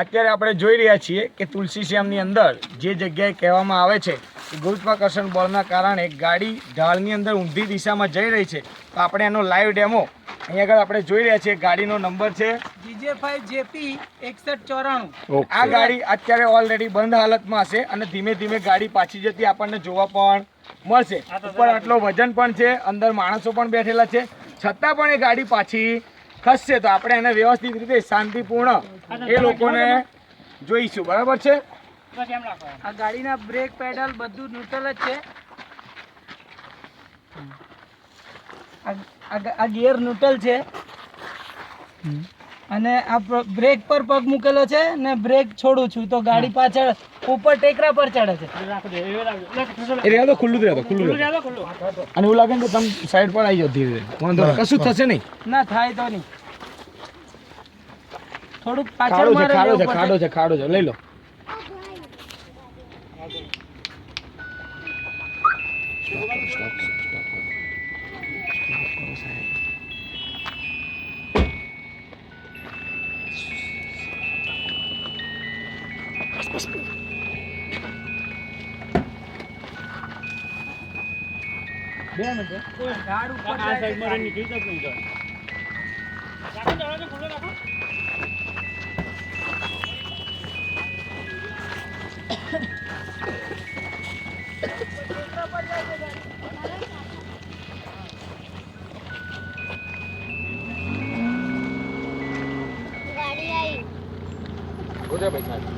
અત્યારે આપણે જોઈ રહ્યા છીએ કે તુલસી શ્યામની અંદર જે જગ્યાએ કહેવામાં આવે છે કે ગુરુત્વાકર્ષણ બળના કારણે ગાડી ઢાળની અંદર ઊંધી દિશામાં જઈ રહી છે, તો આપણે એનો લાઈવ ડેમો અહીંયા આગળ આપણે જોઈ રહ્યા છીએ. ગાડીનો નંબર છે GJ5JP 6194. આ ગાડી અત્યારે ઓલરેડી બંધ હાલતમાં હશે અને ધીમે ધીમે ગાડી પાછી જતી આપણને જોવા પણ મળશે. ઉપર આટલો વજન પણ છે, અંદર માણસો પણ બેઠેલા છે, છતાં પણ એ ગાડી પાછી ખસશે. તો આપણે એને વ્યવસ્થિત રીતે શાંતિપૂર્ણ એ લોકોને જોઈશું. બરાબર છે. આ ગાડીના બ્રેક પેડલ બધું ન્યુટ્રલ જ છે. આ ગિયર ન્યુટ્રલ છે અને આ બ્રેક પર પગ મૂકેલો છે ને બ્રેક છોડું છું તો ગાડી પાછળ ઉપર ટેકરા પર ચડે છે. એ રહેતો ખુલ્લું જ રહેતો અને એવું લાગે ને કે તમે સાઈડ પર આવી જાઓ ધીરે ધીરે. વાંધો નહીં, કશું થશે નહીં. ના થાય તો નહીં. થોડુંક ખાડો પાછળ છે, મારે ખાડો છે, લેવું ખાડો પડશે. છે, ખાડો છે, લઈ લો. બે મિનિટ. ઝાડ ઉપર જાય છે. ઉતરો ભાઈ સાહેબ.